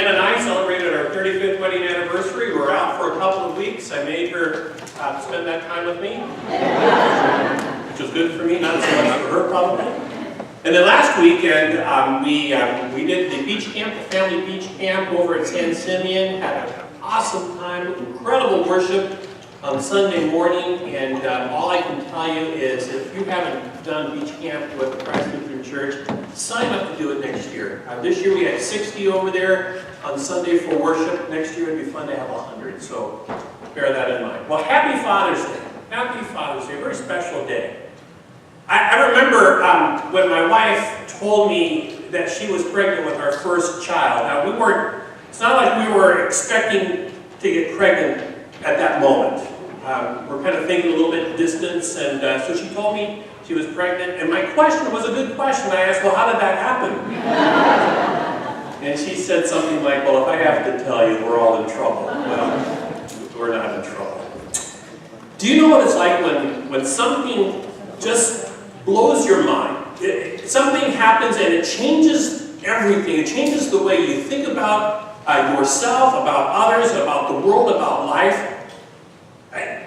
Deanna and I celebrated our 35th wedding anniversary. We were out for a couple of weeks. I made her spend that time with me, which was good for me, not so much for her probably. And then last weekend, we did the beach camp, the family beach camp over at San Simeon. Had an awesome time, incredible worship on Sunday morning. And all I can tell you is, if you haven't done beach camp with the Christ Lutheran Church, sign up to do it next year. This year we had 60 over there on Sunday for worship. Next year it'd be fun to have 100. So bear that in mind. Well, happy Father's Day. Happy Father's Day. A very special day. I remember when my wife told me that she was pregnant with our first child. Now, it's not like we were expecting to get pregnant at that moment. We're kind of thinking a little bit distance, and so she told me she was pregnant, and my question was a good question. I asked, well, how did that happen? And she said something like, well, if I have to tell you, we're all in trouble. Well, we're not in trouble. Do you know what it's like when something just blows your mind? Something happens and it changes everything. It changes the way you think about yourself, about others, about the world, about life.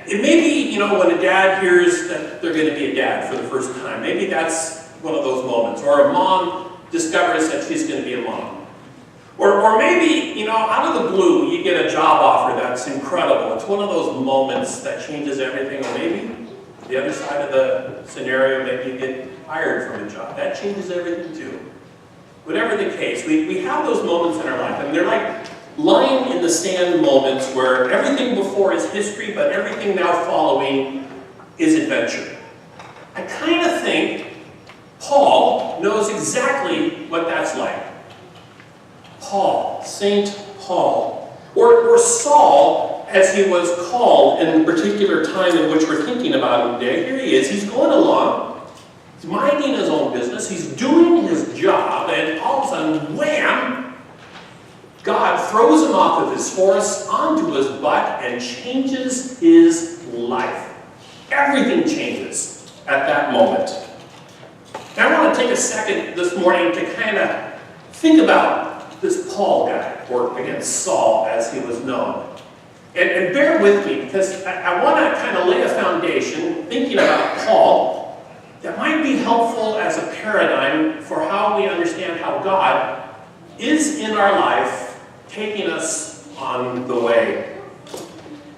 It may be, when a dad hears that they're going to be a dad for the first time. Maybe that's one of those moments. Or a mom discovers that she's going to be a mom. Or maybe, out of the blue, you get a job offer that's incredible. It's one of those moments that changes everything. Or maybe the other side of the scenario, maybe you get hired from a job. That changes everything too. Whatever the case, we have those moments in our life, and they're like line in the sand moments where everything before is history, but everything now following is adventure. I kind of think Paul knows exactly what that's like. Paul, Saint Paul, or Saul, as he was called in the particular time in which we're thinking about him today. Here he is, he's going along, he's minding his own business, he's doing his job, and all of a sudden, wham, God throws him off of his horse onto his butt and changes his life. Everything changes at that moment. Now I want to take a second this morning to kind of think about this Paul guy, or again, Saul as he was known. And bear with me, because I want to kind of lay a foundation, thinking about Paul, that might be helpful as a paradigm for how we understand how God is in our life, taking us on the way.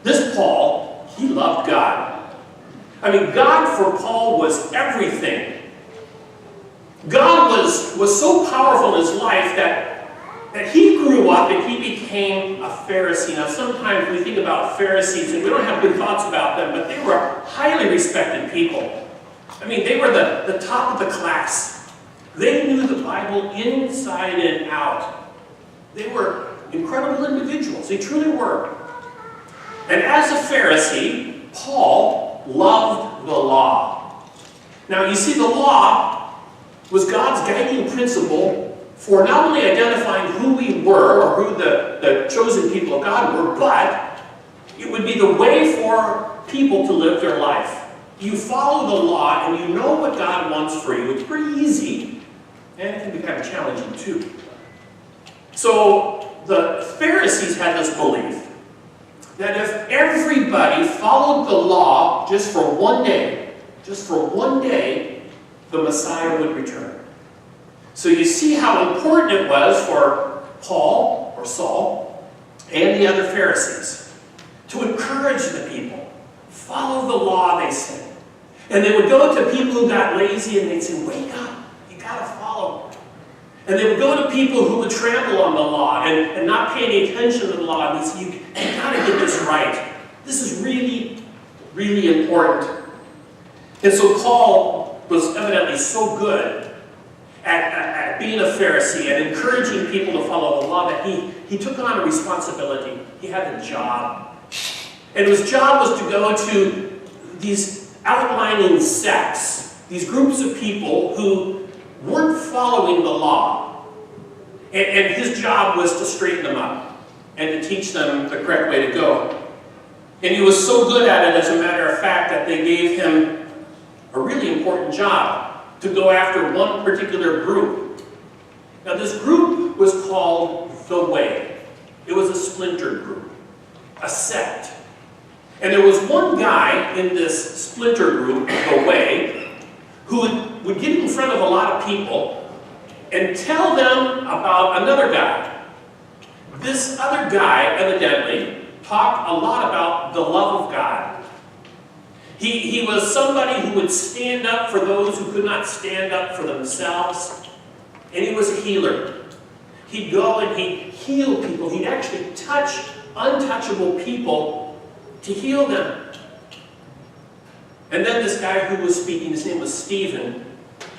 This Paul, he loved God. I mean, God for Paul was everything. God was so powerful in his life that he grew up and he became a Pharisee. Now, sometimes we think about Pharisees and we don't have good thoughts about them, but they were highly respected people. I mean, they were the top of the class. They knew the Bible inside and out. They were incredible individuals. They truly were. And as a Pharisee, Paul loved the law. Now, you see, the law was God's guiding principle for not only identifying who we were, or who the chosen people of God were, but it would be the way for people to live their life. You follow the law and you know what God wants for you. It's pretty easy, and it can be kind of challenging too. So the Pharisees had this belief that if everybody followed the law just for one day, the Messiah would return. So you see how important it was for Paul, or Saul, and the other Pharisees to encourage the people. Follow the law, they said. And they would go to people who got lazy and they'd say, wake up, you got to follow. And they would go to people who would trample on the law and not pay any attention to the law. And they'd say, you got to get this right. This is really, really important. And so Paul was evidently so good at being a Pharisee and encouraging people to follow the law that he took on a responsibility. He had a job. And his job was to go to these outlining sects, these groups of people who weren't following the law. And his job was to straighten them up and to teach them the correct way to go. And he was so good at it, as a matter of fact, that they gave him a really important job to go after one particular group. Now, this group was called the Way. It was a splinter group, a sect. And there was one guy in this splinter group, The Way, who would get in front of a lot of people and tell them about another guy. This other guy, evidently, talked a lot about the love of God. He was somebody who would stand up for those who could not stand up for themselves. And he was a healer. He'd go and he'd heal people. He'd actually touch untouchable people to heal them. And then this guy who was speaking, his name was Stephen,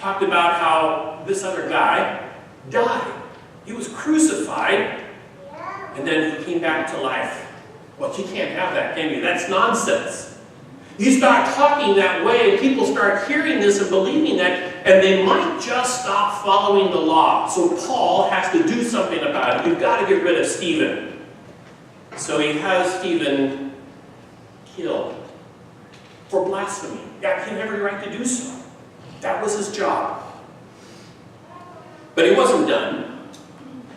talked about how this other guy died. He was crucified, and then he came back to life. Well, you can't have that, can you? That's nonsense. You start talking that way, and people start hearing this and believing that, and they might just stop following the law. So Paul has to do something about it. You've got to get rid of Stephen. So he has Stephen killed for blasphemy. Yeah, he had every right to do so. That was his job. But he wasn't done.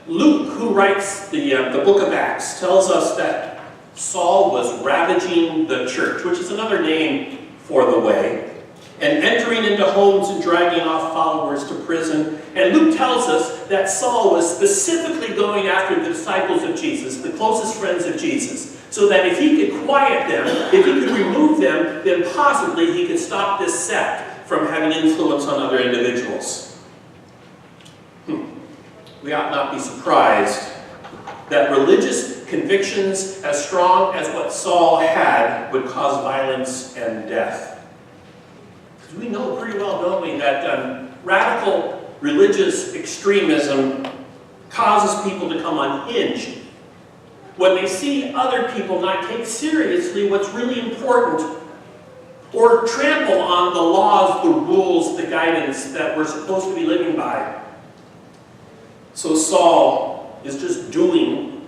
Luke, who writes the book of Acts, tells us that Saul was ravaging the church, which is another name for the Way, and entering into homes and dragging off followers to prison. And Luke tells us that Saul was specifically going after the disciples of Jesus, the closest friends of Jesus, so that if he could quiet them, if he could remove them, then possibly he could stop this sect from having influence on other individuals. We ought not be surprised that religious convictions as strong as what Saul had would cause violence and death. Because we know pretty well, don't we, that radical religious extremism causes people to come unhinged when they see other people not take seriously what's really important, or trample on the laws, the rules, the guidance that we're supposed to be living by. So Saul is just doing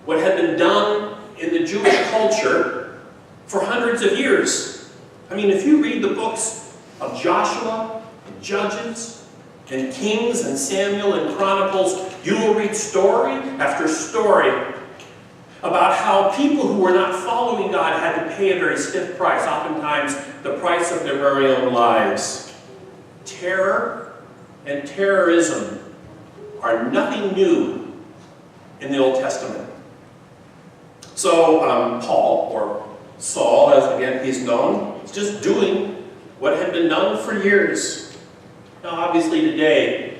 what had been done in the Jewish culture for hundreds of years. I mean, if you read the books of Joshua, and Judges, and Kings, and Samuel, and Chronicles, you will read story after story about how people who were not following God had to pay a very stiff price, oftentimes the price of their very own lives. Terror and terrorism are nothing new in the Old Testament. So Paul, or Saul, as again he's known, is just doing what had been done for years. Now obviously today,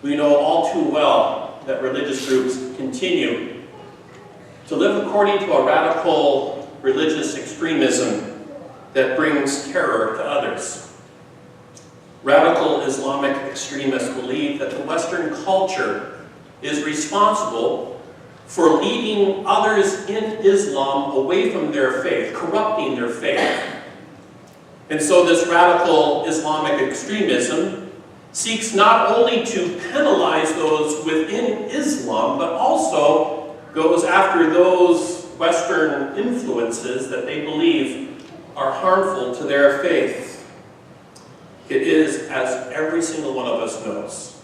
we know all too well that religious groups continue to live according to a radical religious extremism that brings terror to others. Radical Islamic extremists believe that the Western culture is responsible for leading others in Islam away from their faith, corrupting their faith. And so this radical Islamic extremism seeks not only to penalize those within Islam, but also goes after those Western influences that they believe are harmful to their faith. It is, as every single one of us knows,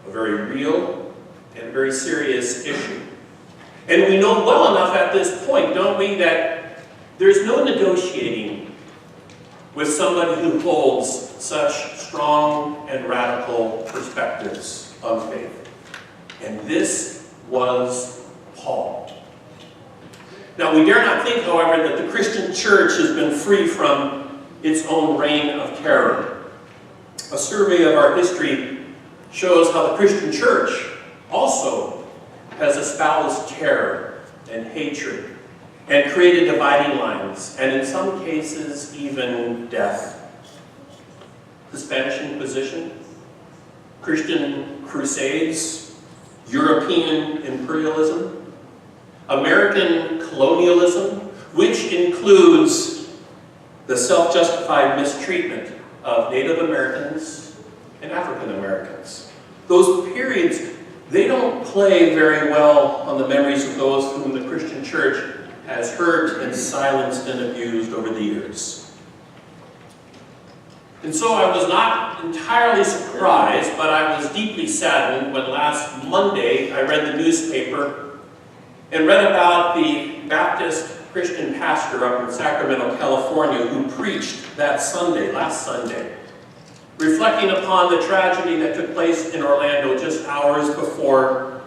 a very real and very serious issue. And we know well enough at this point, don't we, that there's no negotiating with somebody who holds such strong and radical perspectives of faith. And this was Paul. Now, we dare not think, however, that the Christian church has been free from its own reign of terror. A survey of our history shows how the Christian church also has espoused terror and hatred and created dividing lines, and in some cases, even death. The Spanish Inquisition, Christian crusades, European imperialism, American colonialism, which includes the self-justified mistreatment of Native Americans and African Americans. Those periods, they don't play very well on the memories of those whom the Christian church has hurt and silenced and abused over the years. And so I was not entirely surprised, but I was deeply saddened when last Monday I read the newspaper and read about the Baptist Christian pastor up in Sacramento, California, who preached that Sunday, last Sunday, reflecting upon the tragedy that took place in Orlando just hours before,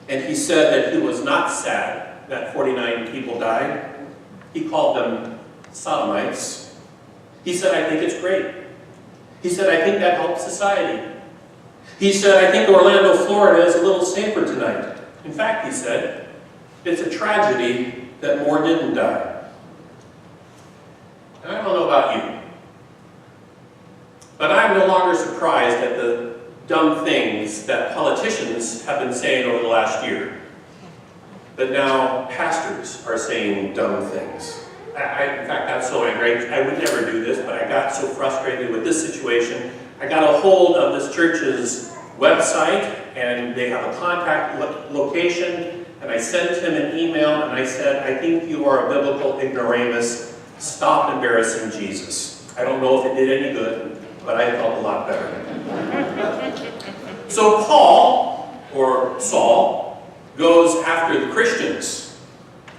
and he said that he was not sad that 49 people died. He called them sodomites. He said, I think it's great. He said, I think that helps society. He said, I think Orlando, Florida is a little safer tonight. In fact, he said, it's a tragedy that more didn't die. And I don't know about you, but I'm no longer surprised at the dumb things that politicians have been saying over the last year. But now pastors are saying dumb things. In fact, that's so angry. I would never do this, but I got so frustrated with this situation. I got a hold of this church's website, and they have a contact location, and I sent him an email, and I said, I think you are a biblical ignoramus. Stop embarrassing Jesus. I don't know if it did any good, but I felt a lot better. So Paul, or Saul, goes after the Christians.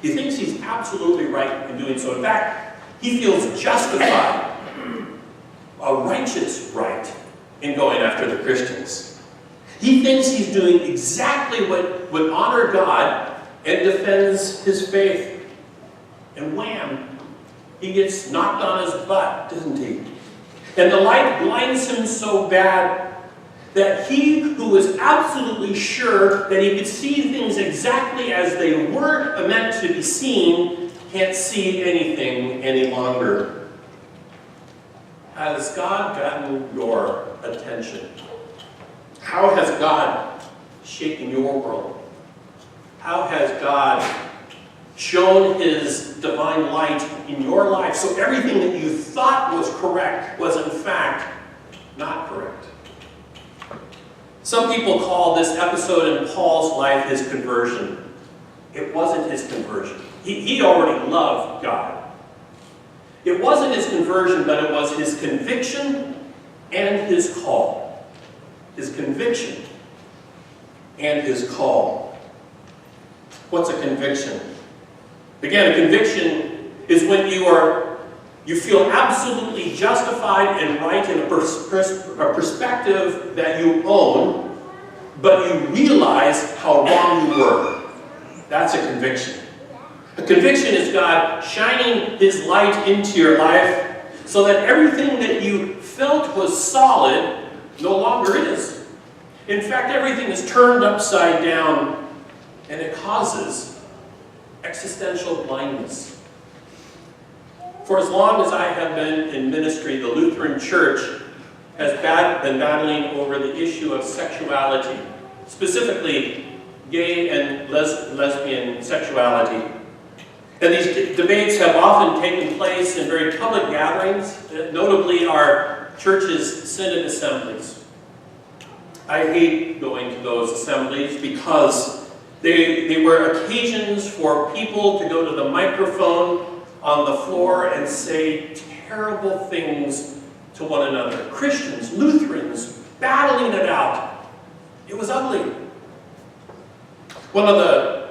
He thinks he's absolutely right in doing so. In fact, he feels justified, a righteous right, in going after the Christians. He thinks he's doing exactly what would honor God and defends his faith. And wham, he gets knocked on his butt, doesn't he? And the light blinds him so bad that he who was absolutely sure that he could see things exactly as they were meant to be seen can't see anything any longer. Has God gotten your attention? How has God shaken your world? How has God shown his divine light in your life so everything that you thought was correct was in fact not correct? Some people call this episode in Paul's life his conversion. It wasn't his conversion. He already loved God. It wasn't his conversion, but it was his conviction and his call. His conviction and his call. What's a conviction? Again, a conviction is when you feel absolutely justified and right in a perspective that you own, but you realize how wrong you were. That's a conviction. A conviction is God shining his light into your life so that everything that you felt was solid no longer is. In fact, everything is turned upside down, and it causes existential blindness. For as long as I have been in ministry, the Lutheran Church has been battling over the issue of sexuality, specifically gay and lesbian sexuality. And these debates have often taken place in very public gatherings, notably our church's synod assemblies. I hate going to those assemblies because they were occasions for people to go to the microphone on the floor and say terrible things to one another. Christians, Lutherans, battling it out. It was ugly. One of the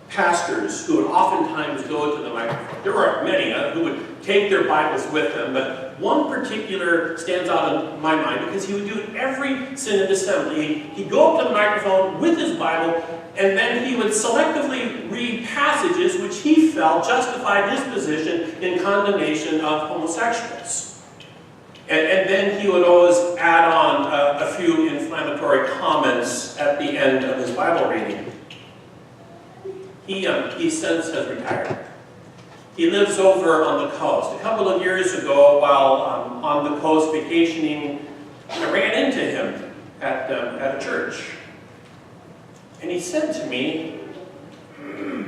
pastors who would oftentimes go to the microphone, there were many who would take their Bibles with them, but one particular stands out in my mind because he would do it every synod assembly. He'd go up to the microphone with his Bible, and then he would selectively read passages which he felt justified his position in condemnation of homosexuals. And then he would always add on a few inflammatory comments at the end of his Bible reading. He since has retired. He lives over on the coast. A couple of years ago, while on the coast vacationing, I ran into him at a church. And he said to me,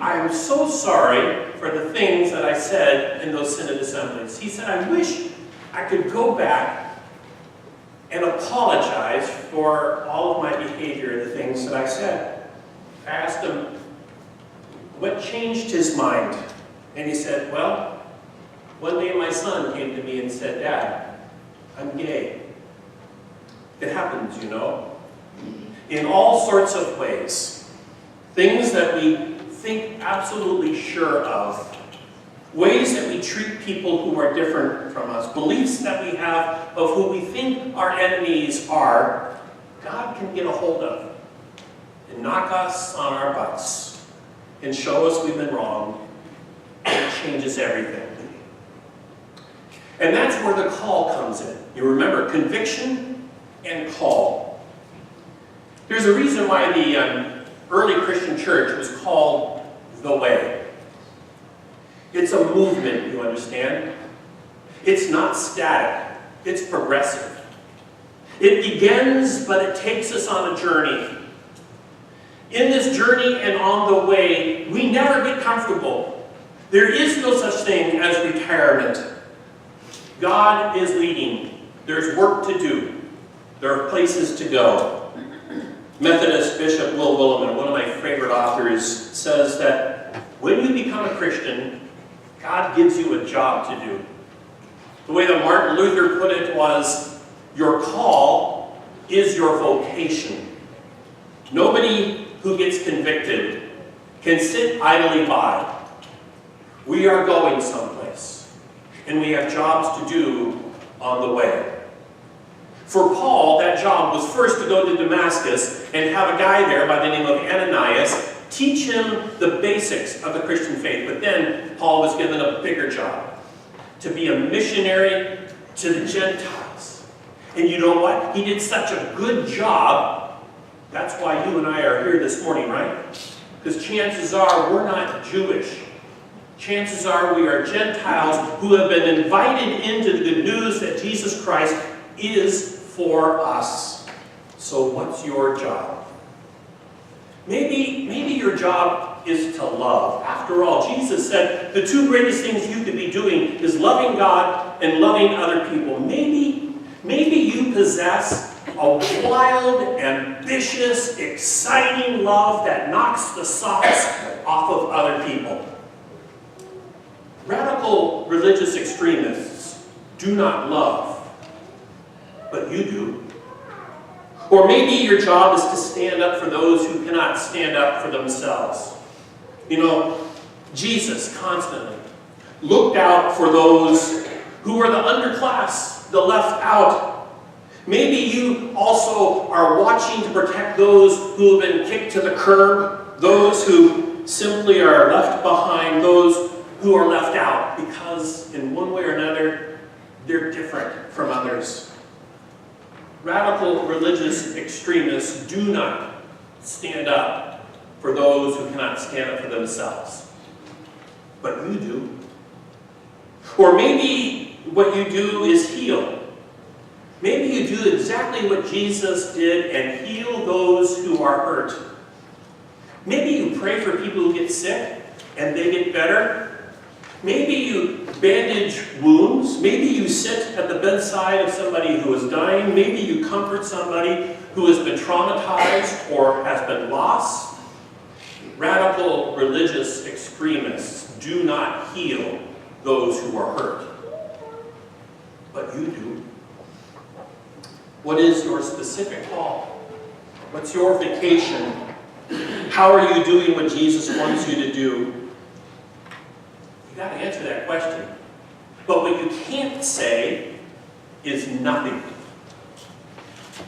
I am so sorry for the things that I said in those synod assemblies. He said, I wish I could go back and apologize for all of my behavior, the things that I said. I asked him, what changed his mind? And he said, well, one day my son came to me and said, Dad, I'm gay. It happens, you know, in all sorts of ways. Things that we think absolutely sure of, ways that we treat people who are different from us, beliefs that we have of who we think our enemies are, God can get a hold of and knock us on our butts and show us we've been wrong, and it changes everything. And that's where the call comes in. You remember, conviction and call. There's a reason why the early Christian church was called the Way. It's a movement, you understand? It's not static. It's progressive. It begins, but it takes us on a journey. In this journey and on the way, we never get comfortable. There is no such thing as retirement. God is leading. There's work to do. There are places to go. Methodist Bishop Will Willimon, one of my favorite authors, says that when you become a Christian, God gives you a job to do. The way that Martin Luther put it was, your call is your vocation. Nobody who gets convicted can sit idly by. We are going someplace, and we have jobs to do on the way. For Paul, that job was first to go to Damascus and have a guy there by the name of Ananias teach him the basics of the Christian faith. But then Paul was given a bigger job, to be a missionary to the Gentiles. And you know what? He did such a good job. That's why you and I are here this morning, right? Because chances are we're not Jewish. Chances are we are Gentiles who have been invited into the good news that Jesus Christ is for us. So what's your job? Maybe your job is to love. After all, Jesus said the two greatest things you could be doing is loving God and loving other people. Maybe you possess a wild, ambitious, exciting love that knocks the socks off of other people. Radical religious extremists do not love, but you do. Or maybe your job is to stand up for those who cannot stand up for themselves. You know, Jesus constantly looked out for those who are the underclass, the left out. Maybe you also are watching to protect those who have been kicked to the curb, those who simply are left behind, those who are left out because in one way or another, they're different from others. Radical religious extremists do not stand up for those who cannot stand up for themselves. But you do. Or maybe what you do is heal. Maybe you do exactly what Jesus did and heal those who are hurt. Maybe you pray for people who get sick and they get better. Maybe you bandage wounds. Maybe you sit at the bedside of somebody who is dying. Maybe you comfort somebody who has been traumatized or has been lost. Radical religious extremists do not heal those who are hurt. But you do. What is your specific call? What's your vocation? How are you doing what Jesus wants you to do? You've got to answer that question. But what you can't say is nothing.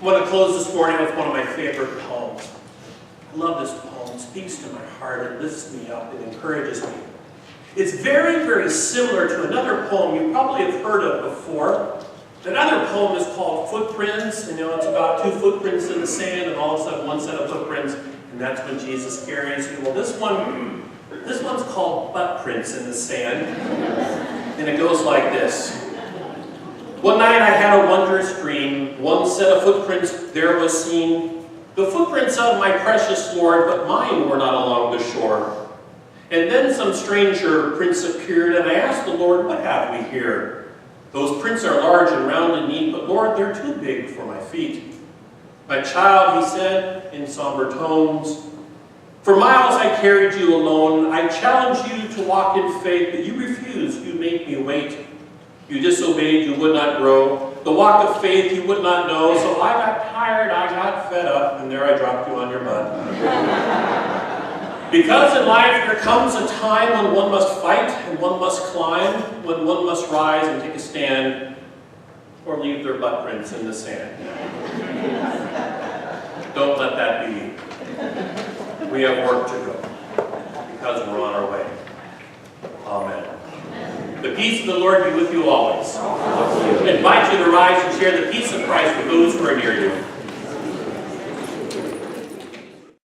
I want to close this morning with one of my favorite poems. I love this poem. It speaks to my heart. It lifts me up. It encourages me. It's very, very similar to another poem you probably have heard of before. That other poem is called Footprints. You know, it's about two footprints in the sand and all of a sudden one set of footprints, and that's when Jesus carries you. Well, this one's called Butt Prints in the Sand, and it goes like this. One night I had a wondrous dream. One set of footprints there was seen, the footprints of my precious Lord, but mine were not along the shore. And then some stranger prints appeared, and I asked the Lord, what have we here? Those prints are large and round and neat, but Lord, they're too big for my feet. My child, he said in somber tones, for miles I carried you alone. I challenged you to walk in faith, but you refused. You made me wait. You disobeyed. You would not grow. The walk of faith you would not know. So I got tired. I got fed up, and there I dropped you on your butt. Because in life there comes a time when one must fight and one must climb, when one must rise and take a stand, or leave their butt prints in the sand. Don't let that be you. We have work to go, because we're on our way. Amen. The peace of the Lord be with you always. I invite you to rise and share the peace of Christ with those who are near you.